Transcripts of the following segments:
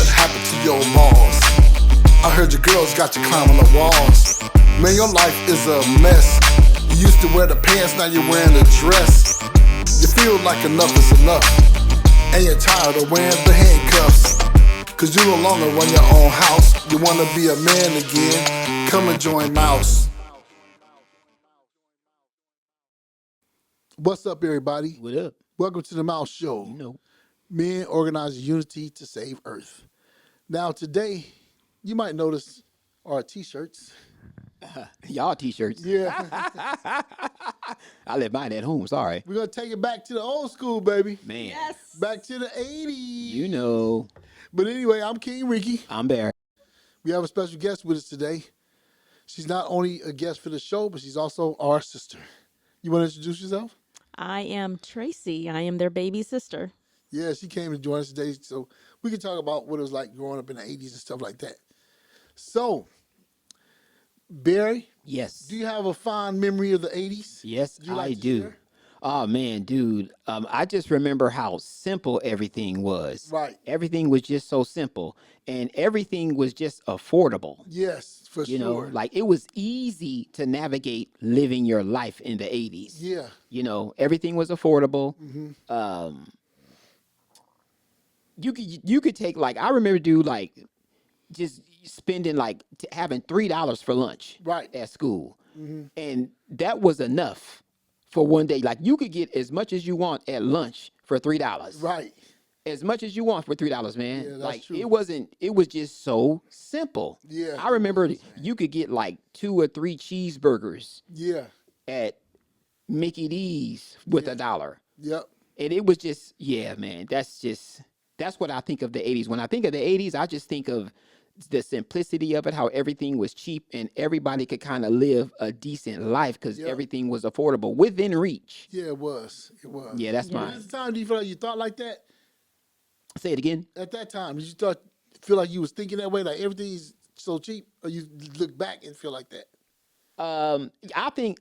happened to your balls? I heard your girls got you climbing the walls. Man, your life is a mess. You used to wear the pants, now you're wearing a dress. You feel like enough is enough, and you're tired of wearing the handcuffs. Cause you no longer run your own house. You wanna be a man again, come and join Mouse. What's up, everybody? What up? Welcome to the Mouse Show. You know. Men organizing unity to save Earth. Now today, you might notice our t-shirts. Y'all t-shirts. Yeah. I left mine at home, sorry. We're gonna take it back to the old school, baby. Man. Yes. Back to the 80s. You know. But anyway, I'm King Rickey. I'm Barry. We have a special guest with us today. She's not only a guest for the show, but she's also our sister. You want to introduce yourself? I am Tracy. I am their baby sister. Yeah, she came to join us today, so we can talk about what it was like growing up in the 80s and stuff like that. So, Barry, Yes. do you have a fond memory of the 80s? Yes, Would you like I to do. share? Oh man, dude. I just remember how simple everything was. Right. Everything was just so simple. And everything was just affordable. Yes, for You sure. know, like it was easy to navigate living your life in the 80s. Yeah. You know, everything was affordable. You could take like I remember dude like just spending like having $3 for lunch Right. at school, and that was enough for one day. Like you could get as much as you want at lunch for $3. Right. As much as you want for $3, man. Yeah, that's like true. it wasn't. It was just so simple. Yeah, I it remember was, you could get like 2 or 3 cheeseburgers Yeah. at Mickey D's with $1. Yep. And it was just, yeah, man, that's what I think of the 80s. When I think of the 80s, I just think of the simplicity of it, how everything was cheap and everybody could kind of live a decent life because Yep. everything was affordable within reach. Yeah, it was. It was. Yeah, that's At mine. the time, do you feel like you thought like that? Say it again. At that time, did you feel like you was thinking that way, like everything's so cheap, or you look back and feel like that? I think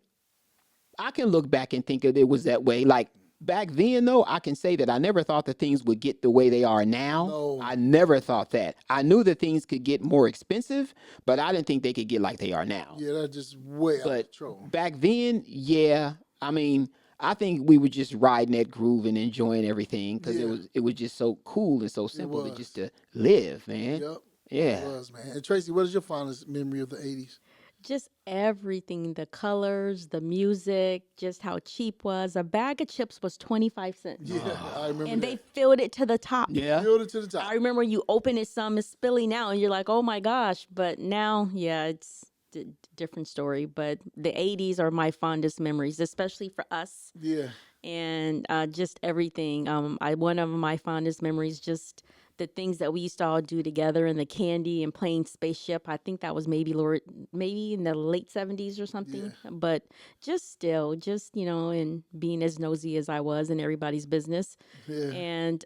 I can look back and think of it was that way. Like back then, though, I can say that I never thought that things would get the way they are now. No. I never thought that. I knew that things could get more expensive, but I didn't think they could get like they are now. Yeah, that's just way out of But control. back then, yeah, I mean, I think we were just riding that groove and enjoying everything because Yeah. it was just so cool and so simple was. just to live, man. Yep. Yeah. It was, man. And Tracy, what is your fondest memory of the 80s? Just everything, the colors, the music, just how cheap was. A bag of chips was 25 cents. Yeah, I remember And that. they filled it to the top. Yeah. Filled it to the top. I remember you open it, some is spilling out, and you're like, oh my gosh. But now, yeah, it's a different story. But the 80s are my fondest memories, especially for us. Yeah. And just everything. One of my fondest memories, just the things that we used to all do together, and the candy and playing spaceship. I think that was maybe in the late 70s or something. But just still, just and being as nosy as I was in everybody's business, Yeah. and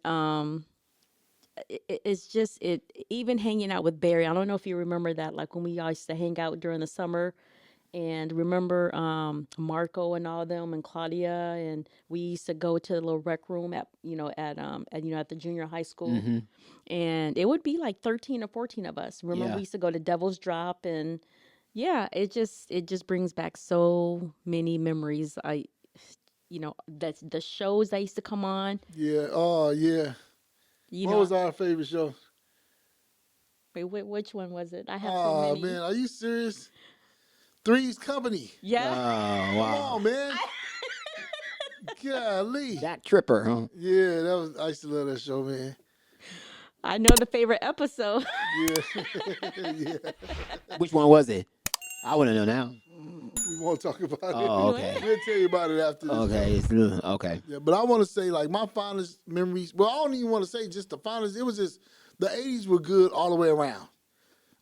it's just even hanging out with Barry. I don't know if you remember that, like when we all used to hang out during the summer. And remember Marco and all of them and Claudia, and we used to go to the little rec room at the junior high school, and it would be like 13 or 14 of us. Remember Yeah. we used to go to Devil's Drop, and yeah, it just brings back so many memories. That's the shows that used to come on. Yeah. Oh, yeah. What was our favorite show? Wait, which one was it? I have so Oh, many. man. Are you serious? Three's Company. Yeah. Oh, Come wow. on, man. Golly. That Tripper, huh? Yeah, I used to love that show, man. I know the favorite episode. Yeah. Yeah. Which one was it? I want to know now. We won't talk about it. Oh, okay. We'll tell you about it after this. Okay, okay. Yeah, but I want to say, like, my fondest memories, well, I don't even want to say just the fondest. It was just, the 80s were good all the way around.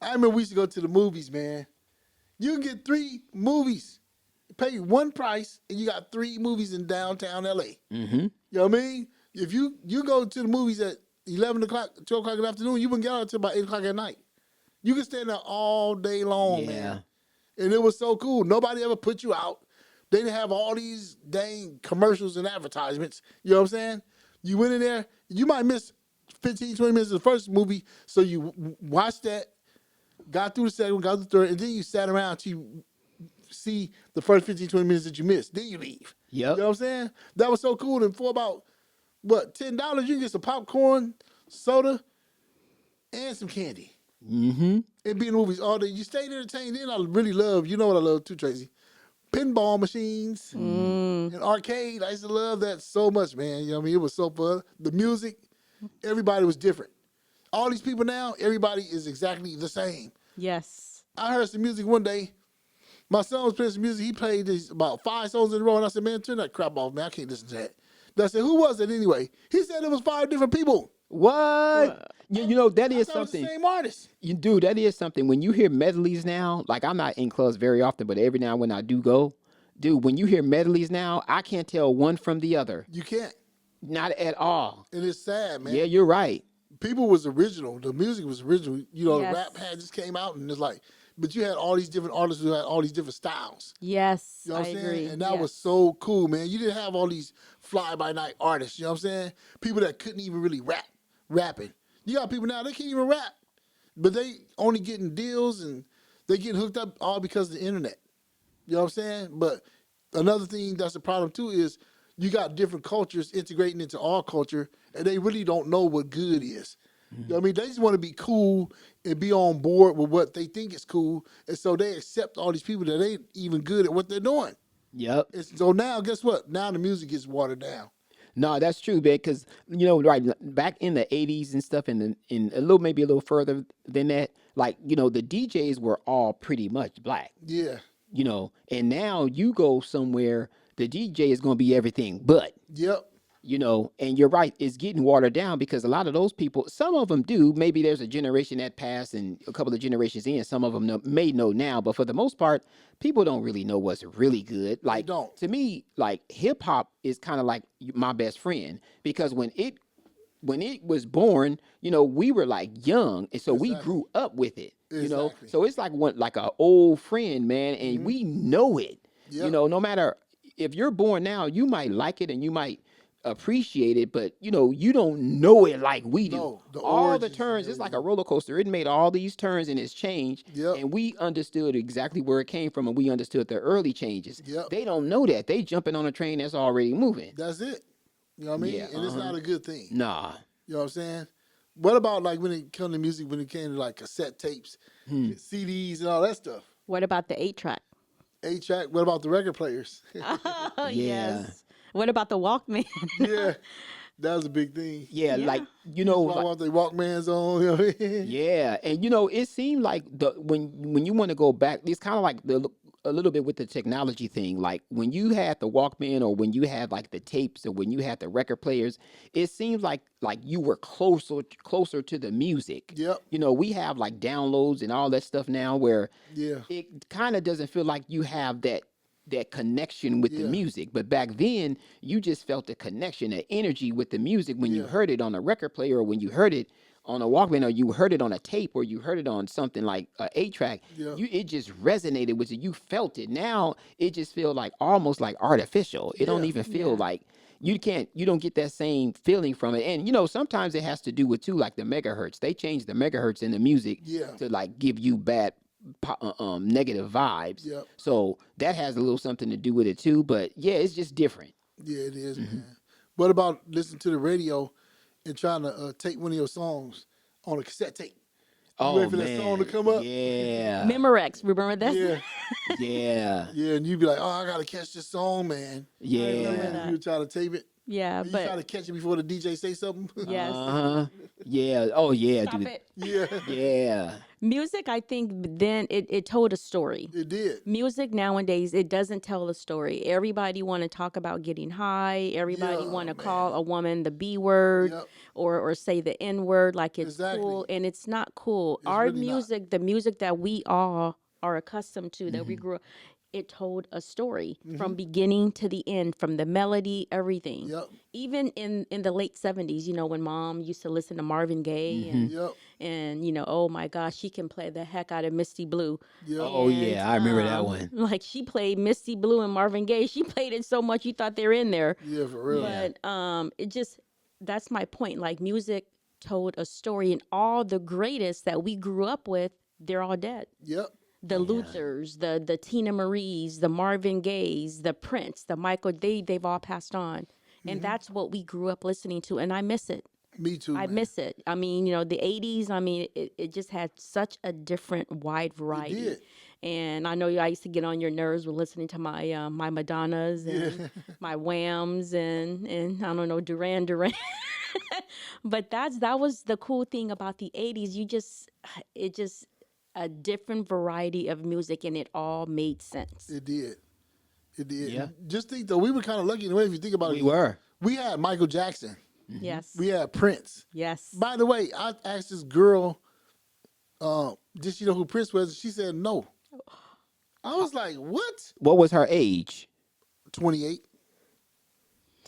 I remember we used to go to the movies, man. You can get 3 movies, pay one price, and you got 3 movies in downtown L.A. Mm-hmm. You know what I mean? If you go to the movies at 11 o'clock, 12 o'clock in the afternoon, you wouldn't get out until about 8 o'clock at night. You could stand there all day long, Yeah. man. And it was so cool. Nobody ever put you out. They didn't have all these dang commercials and advertisements. You know what I'm saying? You went in there, you might miss 15, 20 minutes of the first movie. So you watched that, got through the second one, got through the third, and then you sat around to see the first 15, 20 minutes that you missed. Then you leave. Yep. You know what I'm saying? That was so cool. And for about, what, $10, you can get some popcorn, soda, and some candy. Mm-hmm. And be in the movies all day. You stayed entertained. Then I really love, you know what I love too, Tracy? Pinball machines and arcade. I used to love that so much, man. You know what I mean? It was so fun. The music, everybody was different. All these people now, everybody is exactly the same. Yes. I heard some music one day. My son was playing some music. He played this about 5 songs in a row, and I said, man, turn that crap off, man. I can't listen to that. And I said, who was it anyway? He said it was 5 different people. What? You know, that is I thought it was something. the same artist. Dude, that is something. When you hear medleys now, like I'm not in clubs very often, but every now and when I do go, dude, when you hear medleys now, I can't tell one from the other. You can't. Not at all. And it's sad, man. Yeah, you're right. People was original. The music was original. You know, Yes. the rap had just came out, and it's like, but you had all these different artists who had all these different styles. Yes, You know what I I'm agree. saying? And that Yes. was so cool, man. You didn't have all these fly-by-night artists, you know what I'm saying? People that couldn't even really rapping. You got people now, they can't even rap, but they only getting deals and they getting hooked up all because of the internet. You know what I'm saying? But another thing that's a problem too is you got different cultures integrating into our culture, and they really don't know what good is. You know what I mean? They just want to be cool and be on board with what they think is cool, and so they accept all these people that ain't even good at what they're doing. Yep. And so now, guess what? Now the music gets watered down. No, that's true, man. Because right back in the '80s and stuff, and in maybe a little further than that, like the DJs were all pretty much black. Yeah. And now you go somewhere, the DJ is going to be everything but. Yep. And you're right, it's getting watered down because a lot of those people, some of them do. Maybe there's a generation that passed and a couple of generations in, some of them may know now, but for the most part, people don't really know what's really good. Like, don't. to me, like hip hop is kind of like my best friend because when it was born, we were like young, and so we Exactly. grew up with it. Exactly. So it's like an old friend, man, and we know it. Yep. No matter if you're born now, you might like it and you might appreciate it, but you don't know it like we do. No, the all the origins and turns, it's like a everything. roller coaster. It made all these turns and it's changed, Yep. and we understood exactly where it came from, and we understood the early changes. Yep. They don't know that. They jumping on a train that's already moving. That's it. You know what I mean? Yeah, And it's not a good thing. Nah. You know what I'm saying? What about like when it comes to music, when it came to like cassette tapes, CDs and all that stuff? What about the 8-track? 8-track, what about the record players? Oh, Yeah. yes. What about the Walkman? Yeah. That was a big thing. Yeah, Yeah. like I want the Walkmans on. You know what I mean? yeah, and it seemed like when you want to go back, it's kind of like a little bit with the technology thing. Like when you had the Walkman, or when you had like the tapes, or when you had the record players, it seems like you were closer to the music. Yep. We have like downloads and all that stuff now, where Yeah. it kind of doesn't feel like you have that connection with the Yeah. music. But back then, you just felt the connection, the energy with the music when you Yeah. heard it on a record player, or when you heard it on a Walkman, or you heard it on a tape, or you heard it on something like a 8-track. Yeah. It just resonated with you. You felt it. Now it just feels like almost like artificial. It don't Yeah. even feel Yeah. like you don't get that same feeling from it. And sometimes it has to do with too, like the megahertz. They change the megahertz in the music Yeah. to like give you bad negative vibes. Yep. So that has a little something to do with it too. But yeah, it's just different. Yeah, it is, man. What about listening to the radio and trying to tape one of your songs on a cassette tape? Oh wait for man, that song to come up? Yeah, Memorex, remember that? Yeah. yeah, Yeah, and you'd be like, oh, I got to catch this song, man. yeah. remember that. You would try to tape it. Yeah, You try but to catch it before the DJ say something. yes. Yeah. Oh yeah, Stop dude. it. Yeah, Mm-hmm. Yeah. Music, I think then it told a story. it did. Music nowadays, it doesn't tell a story. Everybody want to talk about getting high. Everybody Yeah, want to man. call a woman the B word, Yep. or say the N word like it's Exactly. cool, and it's not cool. It's Our really not. music, the music that we all are accustomed to, that we Mm-hmm. grew up, it told a story from beginning to the end, from the melody, everything. Yep. Even in the late 70s, when mom used to listen to Marvin Gaye and Yep. oh my gosh, she can play the heck out of Misty Blue. Yep. Oh yeah, I remember that one. Like she played Misty Blue and Marvin Gaye. She played it so much you thought they were in there. Yeah, for real. But it just, that's my point. Like music told a story, and all the greatest that we grew up with, they're all dead. Yep. The Luthers, the Tina Maries, the Marvin Gayes, the Prince, the Michael, they've all passed on. And that's what we grew up listening to, and I miss it. Me too. I man. miss it. I mean, the 80s, I mean, it just had such a different wide variety. did. And I know I used to get on your nerves with listening to my my Madonnas and my Whams and I don't know, Duran Duran. But that was the cool thing about the 80s. It just a different variety of music, and it all made sense. It did. It did. Yeah. Just think though, we were kind of lucky in a way if you think about it. We were. We had Michael Jackson. Yes. We had Prince. Yes. By the way, I asked this girl, did she know who Prince was? She said no. I was like, what? What was her age? 28.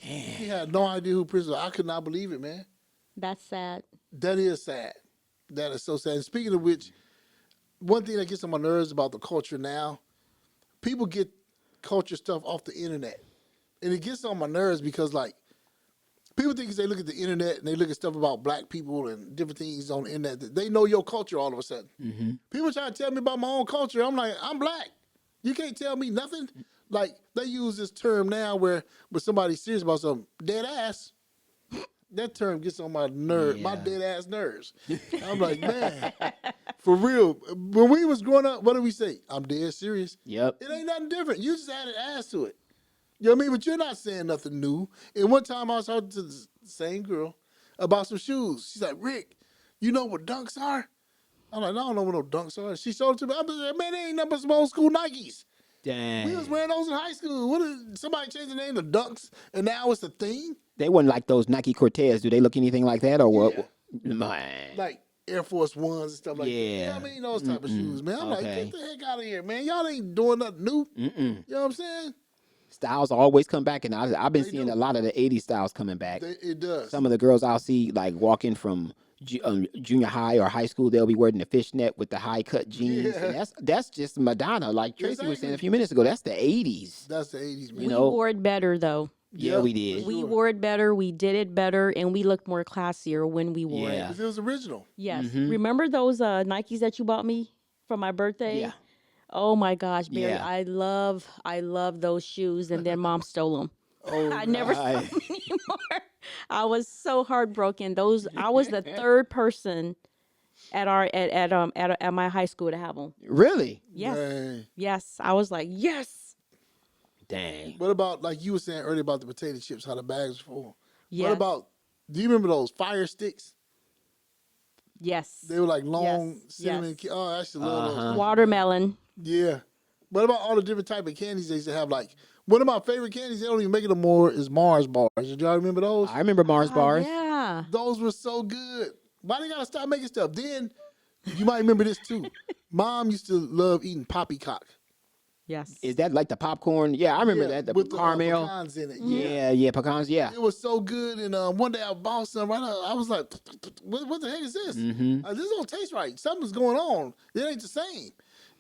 Damn. She had no idea who Prince was. I could not believe it, man. That's sad. That is sad. That is so sad. And speaking of which, one thing that gets on my nerves about the culture now, people get culture stuff off the internet. And it gets on my nerves because, like, people think they look at the internet and they look at stuff about black people and different things on the internet that they know your culture all of a sudden. Mm-hmm. People try to tell me about my own culture. I'm like, I'm black. You can't tell me nothing. Like, they use this term now where somebody's serious about something, dead ass. That term gets on my nerve, my dead ass nerves. I'm like, man, for real. When we was growing up, what did we say? I'm dead serious. Yep. It ain't nothing different. You just added ass to it. You know what I mean? But you're not saying nothing new. And one time I was talking to the same girl about some shoes. She's like, Rick, you know what dunks are? I'm like, no, I don't know what no dunks are. She showed it to me. I'm like, man, they ain't nothing but some old school Nikes. Dang. We was wearing those in high school. Somebody changed the name to dunks, and now it's a thing? They wasn't like those Nike Cortez. Do they look anything like that or what? Yeah. Man. Like Air Force Ones and stuff like that. You know what I mean? Those type of shoes, man. I'm like, get the heck out of here, man. Y'all ain't doing nothing new. You know what I'm saying? Styles always come back, and I've been seeing a lot of the 80s styles coming back. It does. Some of the girls I'll see, like, walking from junior high or high school, they'll be wearing the fishnet with the high-cut jeans. Yeah. And that's just Madonna. Like Tracy was saying Exactly. a few minutes ago, that's the 80s. That's the 80s, man. You know? We wore it better, though. Yeah, we did. We wore it better, we did it better, and we looked more classier when we wore Yeah. it. 'Cause it was original. Yes. Remember those Nikes that you bought me for my birthday? Yeah. Oh my gosh, Barry, Yeah. I love those shoes, and then Mom stole them. Oh, I never saw them anymore. I was so heartbroken. I was the third person at my high school to have them. Really? Yes. Dang. Yes. I was like, yes. Dang. What about, like you were saying earlier about the potato chips, how the bags were full? Yes. What about, do you remember those fire sticks? Yes. They were like long Yes. cinnamon. Yes. Oh, I actually love those. Watermelon. Yeah. What about all the different type of candies they used to have? Like, one of my favorite candies, they don't even make it no more, is Mars bars. Did y'all remember those? I remember Mars bars. Yeah. Those were so good. Why they gotta stop making stuff? Then, you might remember this too. Mom used to love eating poppycock. Yes. Is that like the popcorn? Yeah, I remember that. The with caramel. The pecans in it. Yeah, pecans. Yeah. It was so good, and one day I bought some. Right now, I was like, "What the heck is this? This don't taste right. Something's going on. It ain't the same."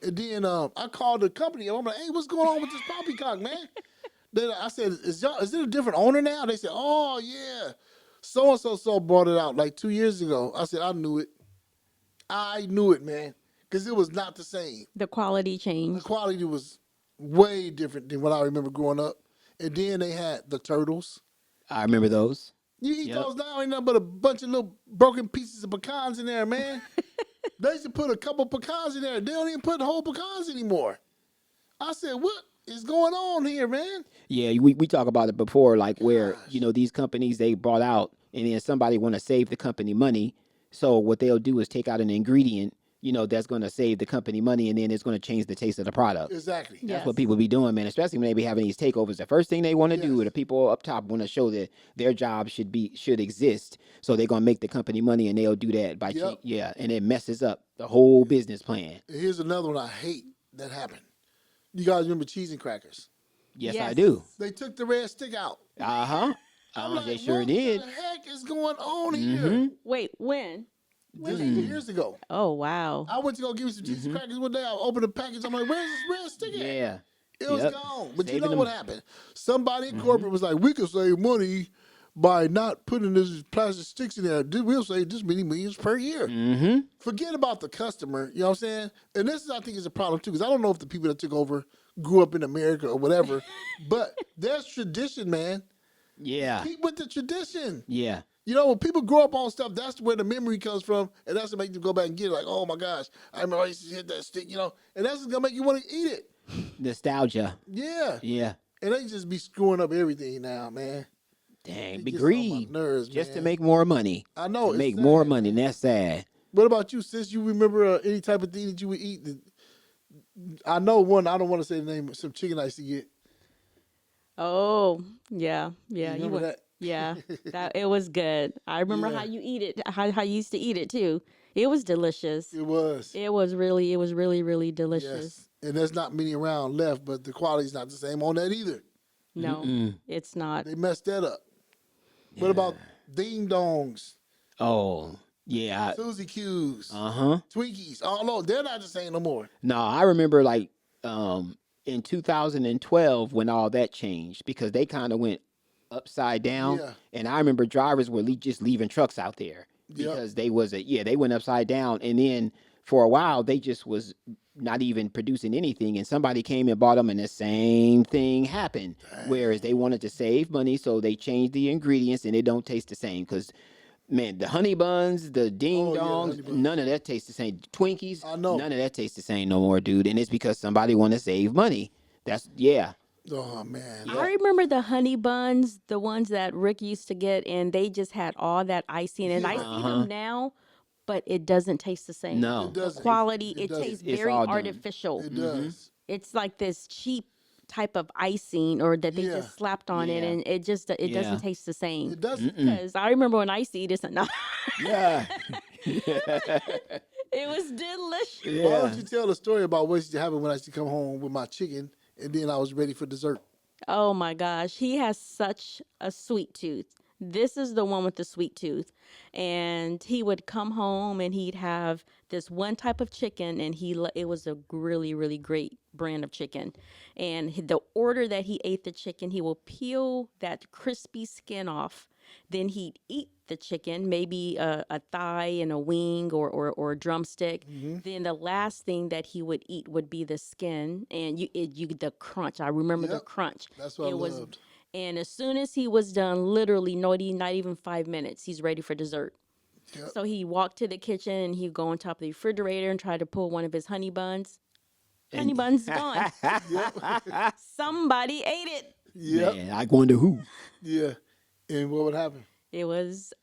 And then I called the company, and I'm like, "Hey, what's going on with this poppycock, man?" Then I said, "Is it a different owner now?" They said, "Oh yeah, so and so brought it out like 2 years ago." I said, "I knew it. I knew it, man, because it was not the same. The quality The changed. quality was way different than what I remember growing up." And then they had the turtles. I remember those. You eat Yep. those now, ain't nothing but a bunch of little broken pieces of pecans in there, man. They used to put a couple pecans in there. They don't even put the whole pecans anymore. I said, what is going on here, man? Yeah, we talk about it before, like where, these companies they brought out and then somebody want to save the company money. So what they'll do is take out an ingredient, that's going to save the company money and then it's going to change the taste of the product. Exactly. Yeah. That's what people be doing, man, especially when they be having these takeovers. The first thing they want to do, the people up top want to show that their job should exist. So they're going to make the company money and they'll do that by, and it messes up the whole business plan. And here's another one I hate that happened. You guys remember cheese and crackers? Yes, I Yes. do. They took the red stick out. Uh-huh. I'm like, They sure what did. the heck is going on here? Wait, when? This was years ago. Oh, wow. I went to go give me some cheese and crackers one day. I opened the package. I'm like, where's this red stick at? Yeah. It was Yep. gone. But you Saving know them. what happened? Somebody in corporate was like, we could save money by not putting these plastic sticks in there, we'll save this many millions per year. Mm-hmm. Forget about the customer, you know what I'm saying? And this is, I think, is a problem too, because I don't know if the people that took over grew up in America or whatever, but there's tradition, man. Yeah. Keep with the tradition. Yeah. You know, when people grow up on stuff, that's where the memory comes from, and that's what makes them go back and get it. Like, oh my gosh, I remember I used to hit that stick, you know, and that's what's gonna make you want to eat it. Nostalgia. Yeah. Yeah. And they just be screwing up everything now, man. Dang, It be gets on my greed. nerves, Just to man. make more money. I know. To It's make sad, more money. man. That's sad. What about you, sis? You remember any type of thing that you would eat? I know one. I don't want to say the name. Some chicken I used to get. Oh, yeah, You yeah. remember that? Yeah, that it was good. I remember Yeah. how you eat it, how you used to eat it too. It was delicious. It was. It was really, really delicious. Yes. And there's not many around left, but the quality's not the same on that either. No, it's not. They messed that up. What about ding dongs, Oh, yeah. Suzy Q's, Uh-huh. Twinkies? Oh no, they're not the same no more. No, I remember like in 2012 when all that changed because they kind of went upside down. Yeah. And I remember drivers were just leaving trucks out there because they went upside down. And then for a while they just was not even producing anything, and somebody came and bought them, and the same thing happened. Whereas they wanted to save money, so they changed the ingredients, and it don't taste the same. Because man, the honey buns, the ding Oh, yeah, the dongs, honey buns. none of that tastes the same. Twinkies, I know. none of that tastes the same no more, dude. And it's because somebody want to save money. That's Oh man. I remember the honey buns, the ones that Rick used to get, and they just had all that icing. And I see them now, but it doesn't taste the same. No. It doesn't. Quality, It it doesn't. tastes It's very all done. artificial. It does. It's like this cheap type of icing, or that they Yeah. just slapped on it, Yeah. and it just Yeah. doesn't taste the same. It doesn't. Because I remember when I used to eat this, no, yeah, it was delicious. Why don't you tell the story about what used to happen when I used to come home with my chicken, and then I was ready for dessert? Oh my gosh, he has such a sweet tooth. This is the one with the sweet tooth. And he would come home and he'd have this one type of chicken, and it was a really, really great brand of chicken. And the order that he ate the chicken, he will peel that crispy skin off. Then he'd eat the chicken, maybe a thigh and a wing, or a drumstick. Then the last thing that he would eat would be the skin, and the crunch. I remember the Yep. crunch. That's what I was, loved. and as soon as he was done, literally not even 5 minutes, he's ready for dessert. Yep. So he walked to the kitchen and he'd go on top of the refrigerator and try to pull one of his honey buns. Honey buns gone. Somebody ate it. Yep. man, I wonder who. Yeah. And what would happen? It was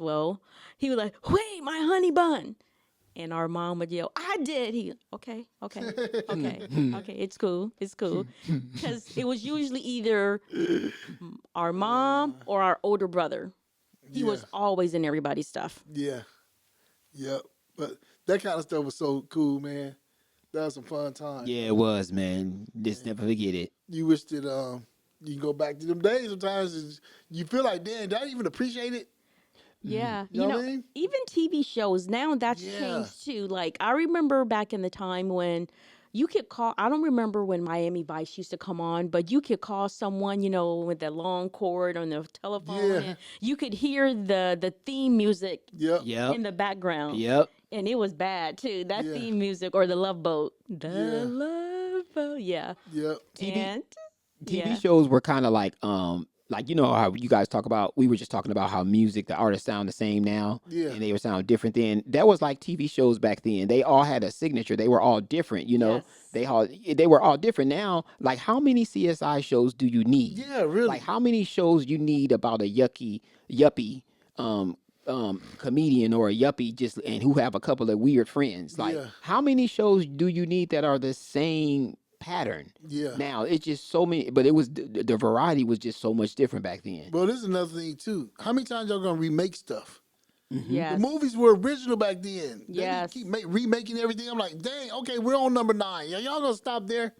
well, he was like, "Wait, my honey bun." And our mom would yell, "I did." He, okay, it's cool. Because it was usually either our mom or our older brother. He was always in everybody's stuff. Yeah. Yep. But that kind of stuff was so cool, man. That was some fun times. Yeah, it was, man. Just never forget it. You wish that you can go back to them days sometimes and you feel like, damn, did I even appreciate it? Yeah, You know what I mean? even TV shows now that's Yeah. changed too. Like I remember back in the time when you could call. I don't remember when Miami Vice used to come on, but you could call someone, with that long cord on the telephone. Yeah. And you could hear the theme music Yep. Yep. in the background. Yep. And it was bad too. That Yeah. theme music, or the Love Boat. The Yeah. Love Boat. Yeah. Yep. And TV yeah. shows were kind of like how you guys talk about, we were just talking about how music, the artists sound the same now. Yeah. And they would sound different then. That was like TV shows back then. They all had a signature. They were all different, Yes. They were all different. Now, like how many CSI shows do you need? Yeah, really. Like how many shows you need about a yuppie comedian or a yuppie and who have a couple of weird friends? Like Yeah. how many shows do you need that are the same pattern? Yeah. Now it's just so many, but it was the variety was just so much different back then. Well, this is another thing too. How many times y'all gonna remake stuff? Yes. The movies were original back then. They Yes. keep remaking everything. I'm like, dang, okay, we're on number 9. Y'all gonna stop there?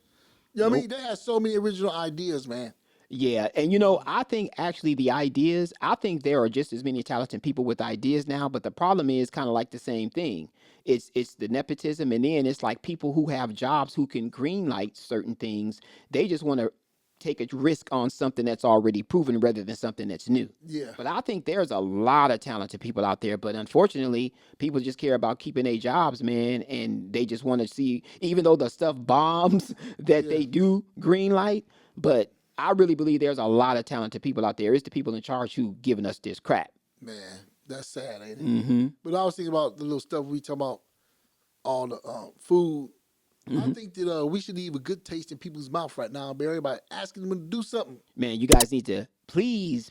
You know what I mean? They had so many original ideas, man. Yeah, and I think actually I think there are just as many talented people with ideas now, but the problem is kind of like the same thing. It's the nepotism, and then it's like people who have jobs who can greenlight certain things. They just want to take a risk on something that's already proven rather than something that's new. Yeah. But I think there's a lot of talented people out there, but unfortunately, people just care about keeping their jobs, man, and they just want to see, even though the stuff bombs that they do green light, but I really believe there's a lot of talented people out there. It's the people in charge who giving us this crap. Man, that's sad, ain't it? But I was thinking about the little stuff we talk about, all the food. I think that we should leave a good taste in people's mouth right now, Barry, by asking them to do something. Man, you guys need to please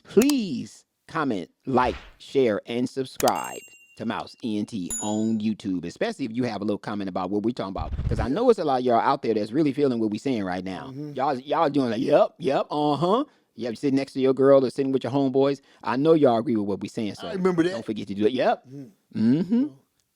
comment, like, share, and subscribe to Mouse ENT on YouTube, especially if you have a little comment about what we're talking about. Because I know it's a lot of y'all out there that's really feeling what we're saying right now. Y'all doing like, yep, uh-huh. Yeah, you sitting next to your girl or sitting with your homeboys. I know y'all agree with what we're saying, so I remember that. don't forget to do it. Yep. Mm-hmm.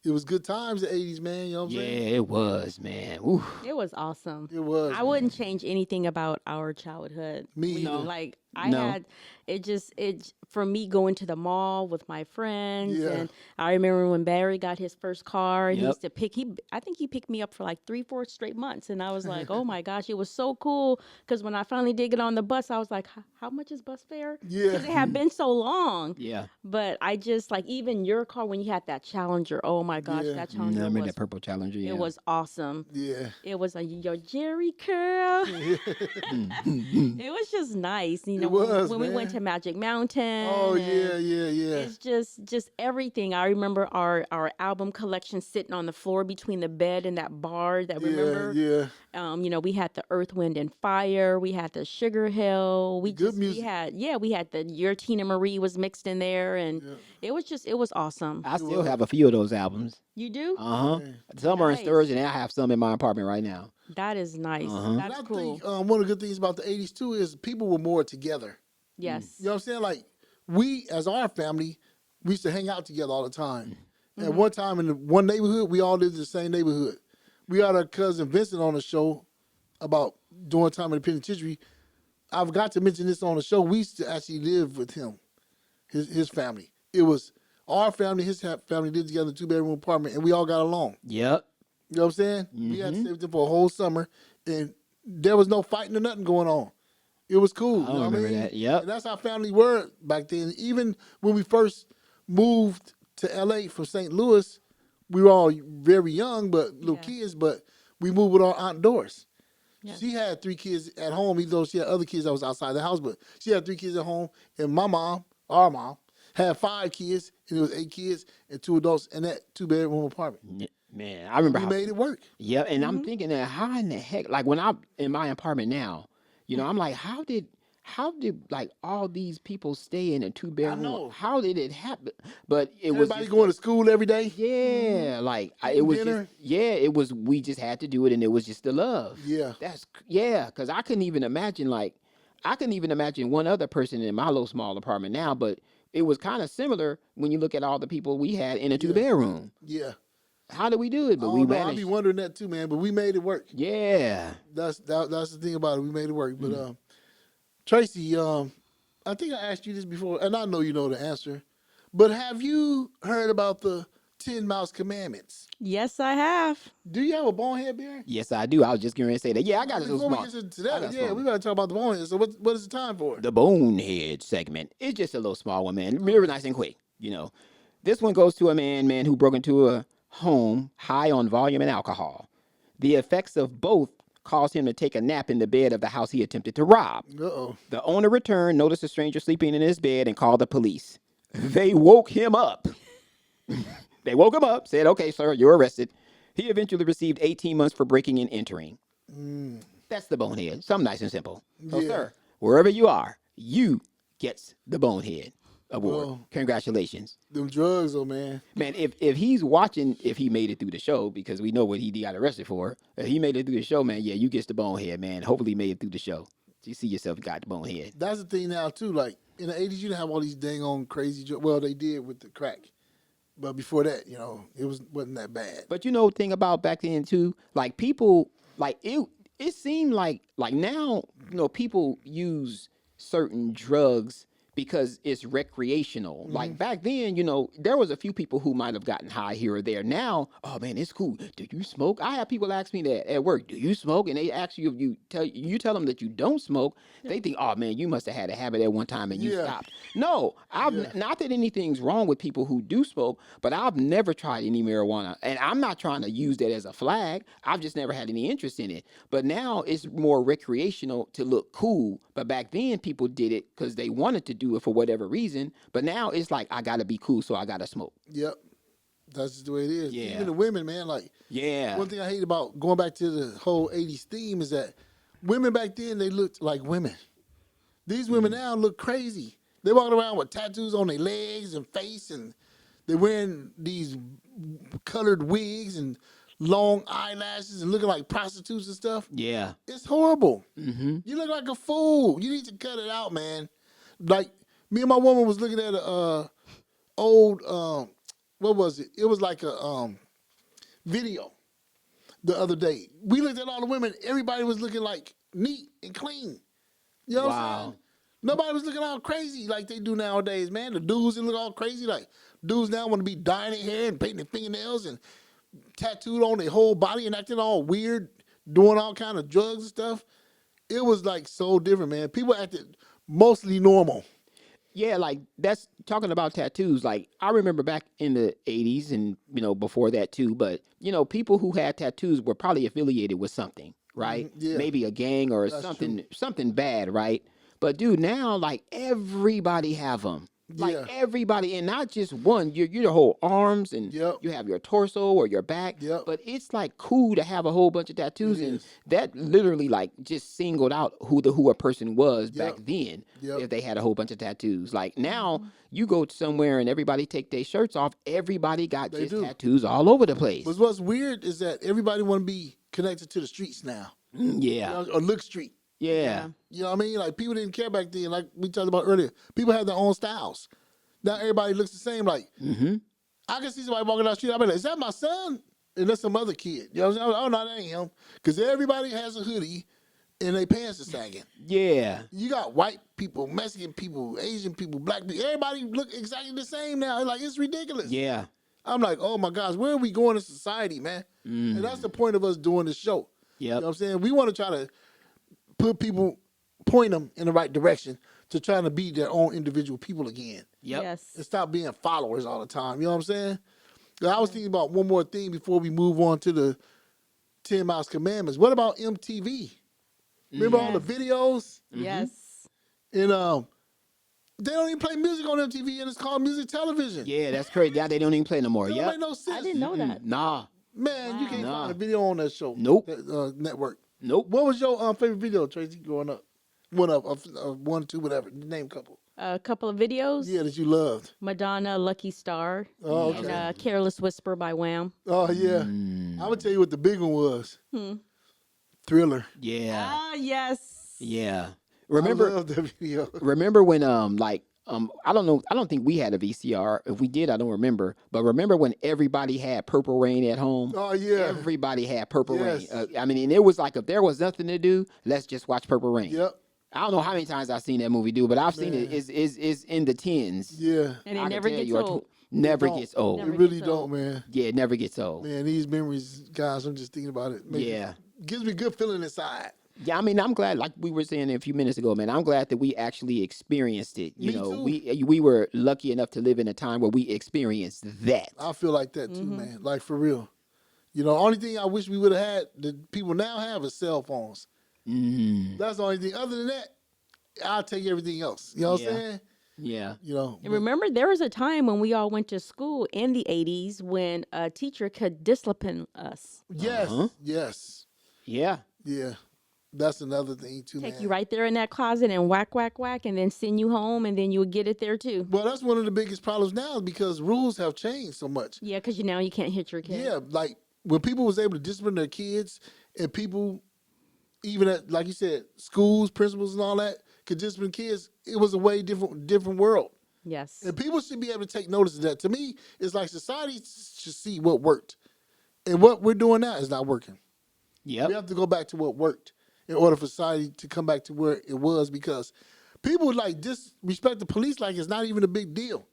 It was good times in the 80s, man. You know what I'm saying? Yeah, it was, man. Ooh. It was awesome. It was. I wouldn't change anything about our childhood. Me You know, either. like I No. had it for me going to the mall with my friends, Yeah. and I remember when Barry got his first car, and he Yep. used to I think he picked me up for like 3-4 straight months, and I was like, oh my gosh, it was so cool, because when I finally did get on the bus, I was like, how much is bus fare? Yeah. Because it had been so long. Yeah. But I just like, even your car when you had that Challenger, oh my gosh, Yeah. that Challenger Remember was that purple Challenger? Yeah. it was awesome. Yeah. It was like your Jerry curl. It was just nice, you know. was, when we went man. to Magic Mountain. Oh, and yeah. It's just everything. I remember our album collection sitting on the floor between the bed and that bar. That remember, Yeah. you know, we had the Earth, Wind, and Fire. We had the Sugar Hill. Good music. We had the Your Tina Marie was mixed in there, and it was awesome. I still have a few of those albums. You do? Uh-huh. Some are in Nice. storage, and I have some in my apartment right now. That is nice. And That's I cool. think one of the good things about the 80s, too, is people were more together. Yes. You know what I'm saying? Like, we, as our family, we used to hang out together all the time. At one time in the one neighborhood, we all lived in the same neighborhood. We had our cousin Vincent on the show about during time in the penitentiary. I forgot to mention this on the show. We used to actually live with him, his family. It was our family, his family lived together in a 2-bedroom apartment, and we all got along. Yep. You know what I'm saying? We had to stay with them for a whole summer, and there was no fighting or nothing going on. It was cool. I you know what remember I mean? that. Yep. And that's how family were back then. Even when we first moved to LA from St. Louis, we were all very young, but little kids, but we moved with our Aunt Doris. Yeah. She had 3 kids at home, even though she had other kids that was outside the house, but she had 3 kids at home, and my mom, our mom, had 5 kids, and it was 8 kids and 2 adults in that 2-bedroom apartment. Man, I remember We how. made it work. Yeah, and I'm thinking that how in the heck, like when I'm in my apartment now, you know, I'm like, how did like all these people stay in a 2-bedroom? know. How did it happen? But it was Everybody just, going to school every day. yeah, like it was Dinner. just, yeah, it was. We just had to do it, and it was just the love. Yeah. Because I couldn't even imagine one other person in my little small apartment now, but it was kind of similar when you look at all the people we had in a 2-bedroom. Yeah. How did we do it? But I we don't know. I managed. be wondering that too, man. But we made it work. Yeah. That's the thing about it. We made it work. But Tracy, I think I asked you this before, and I know you know the answer. But have you heard about the 10 Mouse Commandments? Yes, I have. Do you have a bonehead, Barry? Yes, I do. I was just going to say that. Yeah, I got this little Before we small. get to that, got yeah, some. we gotta talk about the bonehead. So what is the time for? The bonehead segment. It's just a little small one, man. Real nice and quick. You know, this one goes to a man who broke into a home high on volume and alcohol. The effects of both caused him to take a nap in the bed of the house he attempted to rob. Uh-oh. The owner returned, noticed a stranger sleeping in his bed, and called the police. They woke him up. They woke him up, said, "Okay, sir, you're arrested." He eventually received 18 months for breaking and entering. That's the bonehead. Something nice and simple. So, Yeah. sir, wherever you are, you gets the bonehead award. Well, Congratulations. Them drugs, though, man. Man, if he's watching, if he made it through the show, because we know what he got arrested for. If he made it through the show, man, yeah, you gets the bonehead, man. Hopefully he made it through the show. You see yourself got the bonehead. That's the thing now too. Like in the 80s, you didn't have all these dang on crazy drugs. Well, they did with the crack, but before that, you know, it wasn't that bad. But you know, thing about back then too, like people, like it seemed like now, you know, people use certain drugs because it's recreational. Like back then, there was a few people who might have gotten high here or there. Now, oh man, it's cool. Do you smoke? I have people ask me that at work. Do you smoke? And they ask you if you tell them that you don't smoke. They think, oh man, you must have had a habit at one time and you Yeah. stopped. No, not that anything's wrong with people who do smoke, but I've never tried any marijuana, and I'm not trying to use that as a flag. I've just never had any interest in it. But now it's more recreational to look cool. But back then, people did it because they wanted to do it for whatever reason. But now it's like, I gotta be cool, so I gotta smoke. Yep. That's just the way it is. Yeah. Even the women, man, like, Yeah. one thing I hate about going back to the whole 80s theme is that women back then, they looked like women. These women now look crazy. They walking around with tattoos on their legs and face, and they're wearing these colored wigs and long eyelashes and looking like prostitutes and stuff. Yeah. It's horrible. Mm-hmm. You look like a fool. You need to cut it out, man. Like, me and my woman was looking at a old, what was it? It was like a video the other day. We looked at all the women. Everybody was looking like neat and clean. You know what I'm saying? Nobody was looking all crazy like they do nowadays, man. The dudes didn't look all crazy. Like, dudes now want to be dyeing their hair and painting their fingernails and tattooed on their whole body and acting all weird, doing all kind of drugs and stuff. It was like so different, man. People acted mostly normal. Yeah, like that's talking about tattoos. Like I remember back in the 80s and before that too, but people who had tattoos were probably affiliated with something, right? Yeah. Maybe a gang or That's something bad, right? But dude, now like everybody have them. Like Yeah. everybody, and not just one. Your whole arms, and Yep. you have your torso or your back. Yep. But it's like cool to have a whole bunch of tattoos, It and is. that literally like just singled out who a person was back Yep. then. Yep. If they had a whole bunch of tattoos, like now you go somewhere and everybody take their shirts off. Everybody got They just do. tattoos all over the place. But what's weird is that everybody want to be connected to the streets now, Yeah, or look street. yeah, You know what I mean? Like, people didn't care back then. Like we talked about earlier, people had their own styles. Now everybody looks the same. Like, I can see somebody walking down the street. I be like, is that my son? And that's some other kid. You know what I'm saying? Oh, no, that ain't him. Because everybody has a hoodie and their pants are sagging. yeah. You got white people, Mexican people, Asian people, black people. Everybody look exactly the same now. Like, it's ridiculous. Yeah. I'm like, oh my gosh, where are we going in society, man? And that's the point of us doing this show. You Yep. know what I'm saying? We want to try to point them in the right direction to trying to be their own individual people again. Yep. Yes. And stop being followers all the time. You know what I'm saying? I was thinking about one more thing before we move on to the 10 Miles Commandments. What about MTV? Remember all the videos? Yes. And they don't even play music on MTV, and it's called music television. Yeah, that's crazy. Now they don't even play no more. That don't Yep. make no sense. I didn't know that. Nah. Man, you can't Nah. find a video on that show. Nope. That, network. Nope. What was your favorite video, Tracy, growing up? One, two, whatever. Name a couple. A couple of videos. Yeah, that you loved. Madonna, Lucky Star, Oh, and okay. Careless Whisper by Wham. Oh, yeah. I'm going to tell you what the big one was. Thriller. Yeah. Ah, yes. Yeah. I Remember love that video. remember when I don't know, I don't think we had a VCR. If we did, I don't remember. But remember when everybody had Purple Rain at home? Oh, yeah. Everybody had Purple Yes. Rain. I mean, and it was like if there was nothing to do, let's just watch Purple Rain. Yep. I don't know how many times I've seen that movie, dude, but I've seen it. It's in the tens. Yeah. And I it can never tell gets you, old. Never don't. gets old. Never It really gets old. don't, man. Yeah, it never gets old. Man, these memories, guys, I'm just thinking about it. Yeah. Gives me a good feeling inside. Yeah, I mean, I'm glad, like we were saying a few minutes ago, man, I'm glad that we actually experienced it. You Me know, too. we were lucky enough to live in a time where we experienced that. I feel like that too, man. Like, for real. You know, only thing I wish we would have had that people now have is cell phones. That's the only thing. Other than that, I'll take everything else. You know what Yeah. I'm saying? Yeah. You know. And remember, there was a time when we all went to school in the 80s when a teacher could discipline us. Yes. Yes. Yeah. Yeah. That's another thing too, Take man. you right there in that closet and whack, whack, whack, and then send you home, and then you would get it there too. Well, that's one of the biggest problems now because rules have changed so much. Yeah, because now you can't hit your kid. Yeah, like when people was able to discipline their kids and people, even at, like you said, schools, principals and all that, could discipline kids, it was a way different world. Yes. And people should be able to take notice of that. To me, it's like society should see what worked. And what we're doing now is not working. Yep. We have to go back to what worked in order for society to come back to where it was because people like disrespect the police like it's not even a big deal.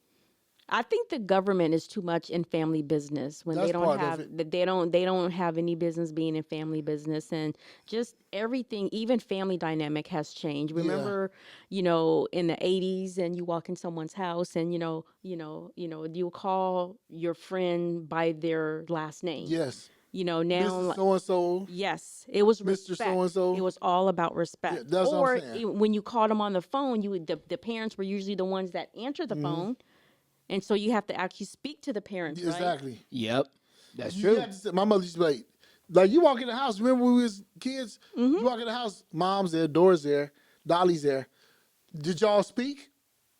I think the government is too much in family business when That's they don't part of have it. that they don't have any business being in family business, and just everything, even family dynamic has changed. Remember, in the 80s, and you walk in someone's house, and you call your friend by their last name. Yes. Now Mrs. So and so. yes, it was Mr. respect. So-and-so. It was all about respect. Yeah, that's what I'm Or saying. when you called them on the phone, the parents were usually the ones that answered the phone. And so you have to actually speak to the parents, right? Exactly. Yep, that's You true. have to say, my mother used to be like you walk in the house. Remember when we was kids? You walk in the house, mom's there, Dora's there, Dolly's there. Did y'all speak?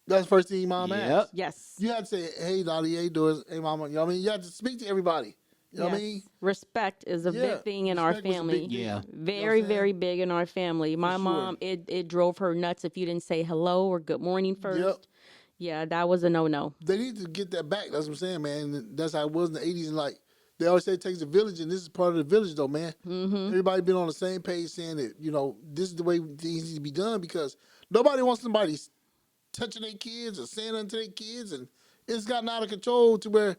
That's the first thing mom Yep. asked. Yes. You had to say, hey, Dolly, hey, Doris, hey, mama. You know what I mean? You had to speak to everybody. You know what I Yes. mean? Respect is a Yeah, big thing in our respect was a family. big thing. Yeah. Very, You know what I'm very saying? big in our family. My sure. mom, it drove her nuts if you didn't say hello or good morning first. Yeah, that was a no-no. They need to get that back. That's what I'm saying, man. And that's how it was in the 80s. And like, they always say it takes a village, and this is part of the village, though, man. Everybody been on the same page saying that, this is the way things need to be done because nobody wants somebody touching their kids or saying nothing to their kids. And it's gotten out of control to where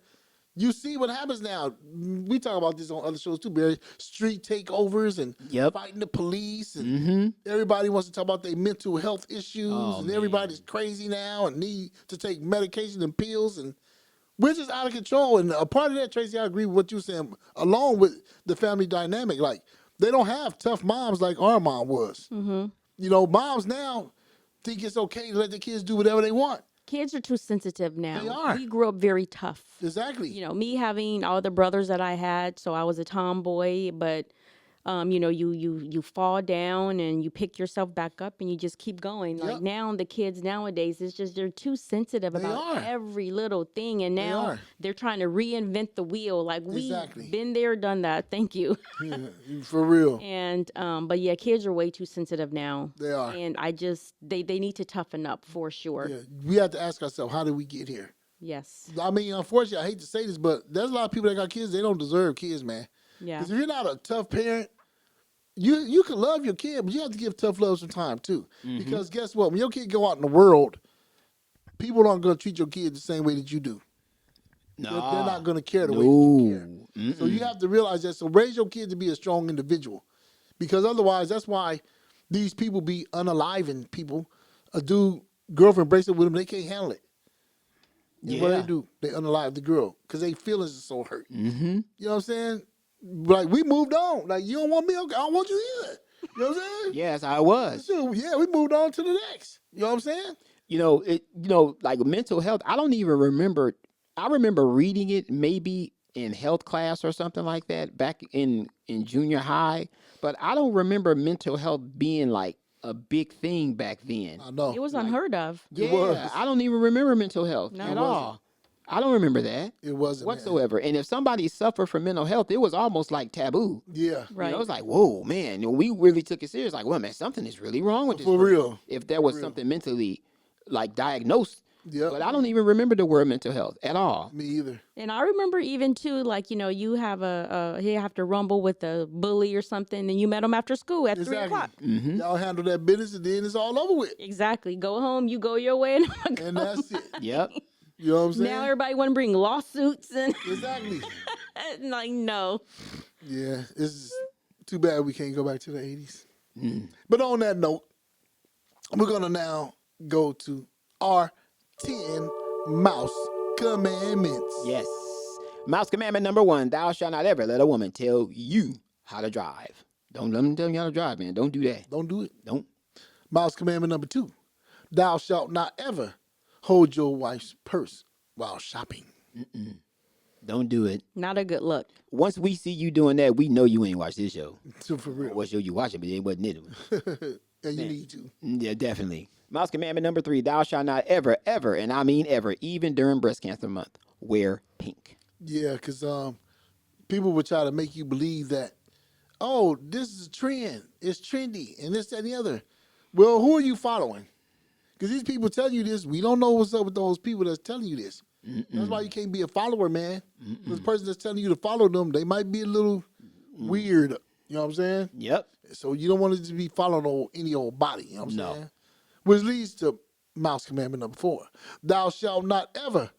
you see what happens now. We talk about this on other shows too, Barry. Street takeovers and Yep. fighting the police. And everybody wants to talk about their mental health issues. Oh, and man. everybody's crazy now and need to take medication and pills. And we're just out of control. And a part of that, Tracy, I agree with what you were saying, along with the family dynamic. Like, they don't have tough moms like our mom was. Moms now think it's okay to let the kids do whatever they want. Kids are too sensitive now. They are. We grew up very tough. Exactly. Me having all the brothers that I had, so I was a tomboy, but you fall down and you pick yourself back up and you just keep going. Like Yep. now the kids nowadays, it's just they're too sensitive about are. every little thing, and now are. they're trying to reinvent the wheel. Like Exactly. we've been there, done that. Thank you. Yeah, for real. And but yeah, kids are way too sensitive now. They are. And I just they need to toughen up for sure. Yeah, we have to ask ourselves, how did we get here? Yes. I mean, unfortunately, I hate to say this, but there's a lot of people that got kids, they don't deserve kids, man. Yeah. Because if you're not a tough parent, you can love your kid, but you have to give tough love some time, too. Because guess what? When your kid go out in the world, people aren't going to treat your kid the same way that you do. They're not going to care the way that you care. So you have to realize that. So raise your kid to be a strong individual. Because otherwise, that's why these people be unaliving people. A dude, girlfriend breaks up with them, they can't handle it. And what Yeah. they do? They unalive the girl because their feelings are so hurt. You know what I'm saying? Like, we moved on. Like, you don't want me? Okay, I don't want you either. You know what I'm saying? Yeah, that's how it was. So, yeah, we moved on to the next. You know what I'm saying? Like mental health, I don't even remember. I remember reading it maybe in health class or something like that back in junior high, but I don't remember mental health being like a big thing back then. I know. It was unheard of. Yeah, was. I don't even remember mental health No. at It all. I don't remember that It wasn't. man. whatsoever. And if somebody suffered from mental health, it was almost like taboo. Yeah. Right. It was like, whoa, man. And we really took it serious. Like, well, man, something is really wrong with this. For person. real. If there was something mentally like diagnosed. Yep. But I don't even remember the word mental health at all. Me either. And I remember even too, like, you have you have to rumble with a bully or something, and you met him after school at 3 Exactly. o'clock. Y'all handle that business and then it's all over with. Exactly. Go home, you go your way, and I'm gonna And go. that's it. Yep. You know what I'm saying? Now everybody want to bring lawsuits and, Exactly. and like, no. Yeah, it's too bad we can't go back to the 80s. But on that note, we're going to now go to our 10 mouse commandments. Yes. Mouse commandment number 1, thou shalt not ever let a woman tell you how to drive. Don't let them tell you how to drive, man. Don't do that. Don't do it. Don't. Mouse commandment number 2, thou shalt not ever hold your wife's purse while shopping. Don't do it. Not a good look. Once we see you doing that, we know you ain't watched this show. So for real. What show you watching, but it wasn't it. And you need to. Yeah, definitely. Mouse commandment number 3, thou shalt not ever, ever, and I mean ever, even during breast cancer month, wear pink. Yeah, because people would try to make you believe that, oh, this is a trend. It's trendy and this, that, and the other. Well, who are you following? Because these people tell you this. We don't know what's up with those people that's telling you this. That's why you can't be a follower, man. The person that's telling you to follow them, they might be a little weird. You know what I'm saying? Yep. So you don't want it to be following any old body. You know what I'm No. saying? Which leads to mouse commandment number 4. Thou shalt not ever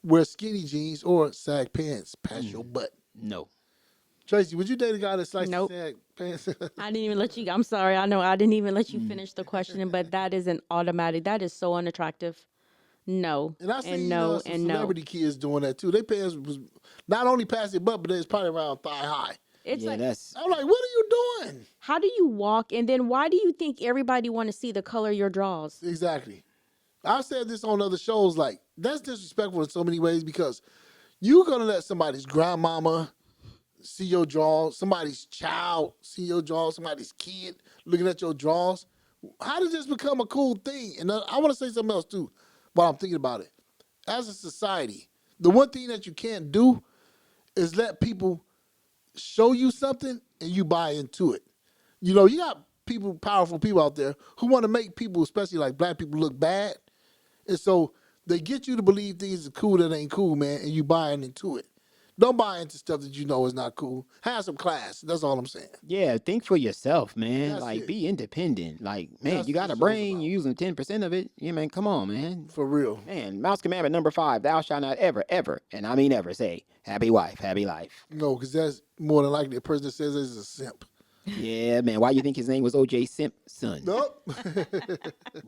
wear skinny jeans or sag pants past your butt. No. Tracy, would you date a guy that likes Nope. sag pants? I didn't even let you. I'm sorry. I know I didn't even let you finish the question, but that is an automatic. That is so unattractive. No. And I seen no some and no. celebrity kids doing that too. They pants was not only past their butt, but they was probably around thigh high. It's Yeah, like, that's I'm like, what are you doing? how do you walk, and then why do you think everybody want to see the color of your drawers? Exactly. I've said this on other shows, like, that's disrespectful in so many ways because you're going to let somebody's grandmama see your drawers, somebody's child see your drawers, somebody's kid looking at your drawers. How did this become a cool thing? And I want to say something else too while I'm thinking about it. As a society, the one thing that you can't do is let people show you something and you buy into it. You know, you got people, powerful people out there who want to make people, especially like black people, look bad. And so they get you to believe things are cool that ain't cool, man, and you buying into it. Don't buy into stuff that you know is not cool. Have some class. That's all I'm saying. yeah. Think for yourself, man. That's like it. be independent. Like man, That's you got what a the show's brain. about. You're using 10% of it. Yeah, man. Come on, man. For real. Man, mouse commandment number 5, thou shalt not ever, ever, and I mean ever say, happy wife, happy life. No, because that's more than likely a person that says this is a simp. Yeah, man. Why you think his name was O.J. Simpson? Nope.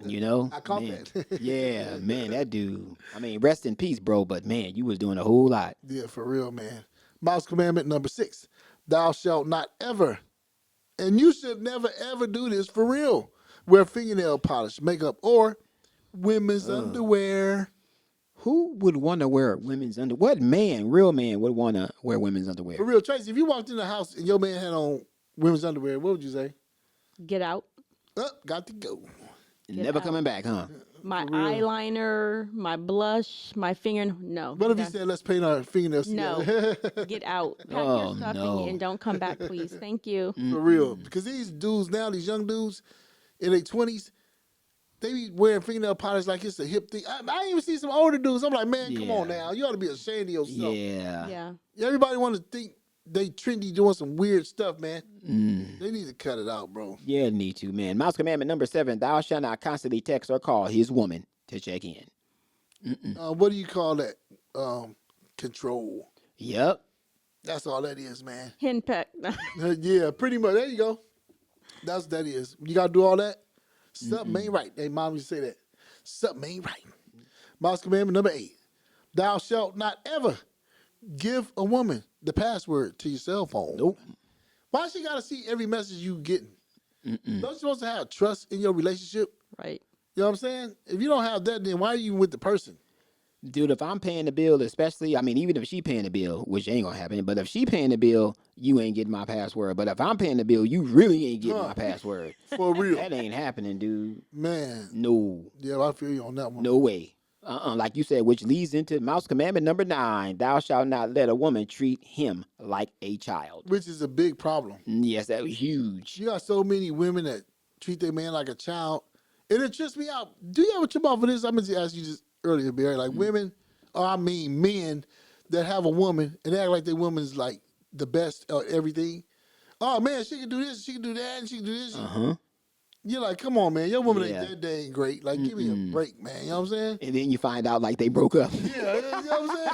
You know? I caught Man. that. Yeah, man, that dude. I mean, rest in peace, bro, but man, you was doing a whole lot. Yeah, for real, man. Mouse commandment number 6. Thou shalt not ever, and you should never ever do this for real, wear fingernail polish, makeup, or women's underwear. Who would want to wear women's underwear? What man, real man, would want to wear women's underwear? For real, Tracy, if you walked in the house and your man had on women's underwear, what would you say? Get out. Got to go. Never out. coming back, huh? My For real. eyeliner, my blush, my finger. No. What if he That- said, let's paint our fingernails No. together? Get out. Pack Oh, your stuff no. and don't come back, please. Thank you. For real. Because these dudes now, these young dudes in their 20s, they be wearing fingernail polish like it's a hip thing. I even see some older dudes. I'm like, man, come on Yeah. now. You ought to be ashamed of yourself. Yeah. Yeah. Everybody want to think they trendy doing some weird stuff, man. Mm. They need to cut it out, bro. Yeah, need to, man. Mouse commandment number 7, thou shalt not constantly text or call his woman to check in. What do you call that? Control. Yep. That's all that is, man. Henpeck. Yeah, pretty much. There you go. That's what that is. You got to do all that. Something ain't right. Hey, mom used to say that. Something ain't right. Mouse commandment number 8. Thou shalt not ever give a woman the password to your cell phone. Nope. Why she got to see every message you getting? Don't you supposed to have trust in your relationship? Right. You know what I'm saying? If you don't have that, then why are you with the person? Dude, if I'm paying the bill, especially, I mean, even if she paying the bill, which ain't gonna happen, but if she paying the bill, you ain't getting my password. But if I'm paying the bill, you really ain't getting my password. For real. That ain't happening, dude. Man. No. Yeah, I feel you on that one. No way. Like you said, which leads into mouse commandment number 9, thou shalt not let a woman treat him like a child. Which is a big problem. Yes, that was huge. You got so many women that treat their man like a child. And it trips me out. Do you ever trip off of this? I meant to ask you this earlier, Barry. Like women, or I mean men that have a woman and they act like their woman's like the best at everything. Oh man, she can do this, she can do that, and she can do this. Uh-huh. You're like, come on, man. Your woman Yeah. ain't that dang great. Like, give me a break, man. You know what I'm saying? And then you find out like they broke up. Yeah, you know what I'm saying?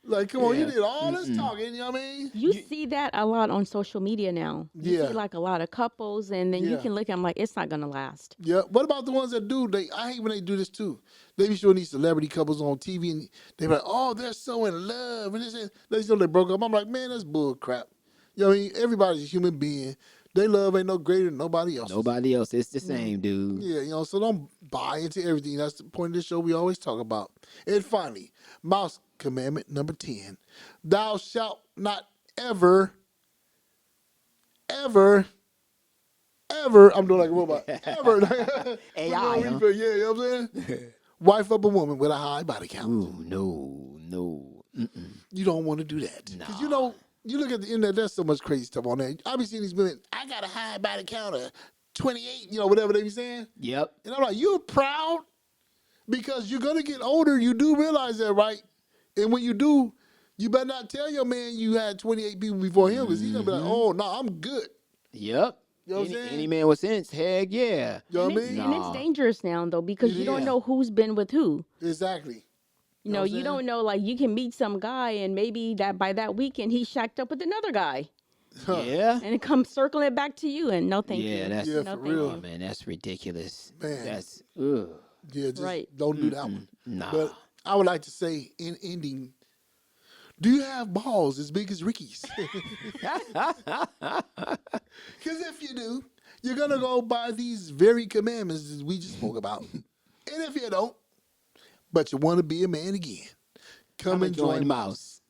Like, come on, you Yeah. did all this talking, you know what I mean? You see that a lot on social media now. You Yeah. see like a lot of couples, and then you Yeah. can look at them like, it's not going to last. Yeah. What about the ones that do? I hate when they do this too. They be showing these celebrity couples on TV and they be like, oh, they're so in love. And they know they broke up. I'm like, man, that's bull crap. You know what I mean? Everybody's a human being. They love ain't no greater than nobody else. Nobody else. It's the same, dude. Yeah, you know, so don't buy into everything. That's the point of this show we always talk about. And finally, mouse commandment number 10. Thou shalt not ever, I'm doing like a robot, ever. AI, huh? Yeah, you know what I'm saying? Wife up a woman with a high body count. Ooh, no. Mm-mm. You don't want to do that. Because you know, you look at the internet, there's so much crazy stuff on there. I be seeing these women, I got a high body count of 28, you know, whatever they be saying. Yep. And I'm like, you're proud? Because you're going to get older. You do realize that, right? And when you do, you better not tell your man you had 28 people before him because he's going to be like, oh, no, I'm good. Yep. You know what I'm saying? Any man with sense, heck yeah. You know what I And, mean? and it's Nah. dangerous now though because It you don't is. know who's been with who. Exactly. You know know, what I'm you saying? don't know. Like you can meet some guy and maybe that by that weekend he shacked up with another guy, Yeah. and it comes circling back to you. And no, thank Yeah, you. that's Yeah, no, for thank real. oh you. man, that's ridiculous. Man. That's ugh. Yeah, just Right. don't do that one. Nah. But I would like to say in ending, do you have balls as big as Ricky's? Because if you do, you're going to go by these very commandments that we just spoke about. And if you don't, but you want to be a man again, come and join Mouse. Mouse.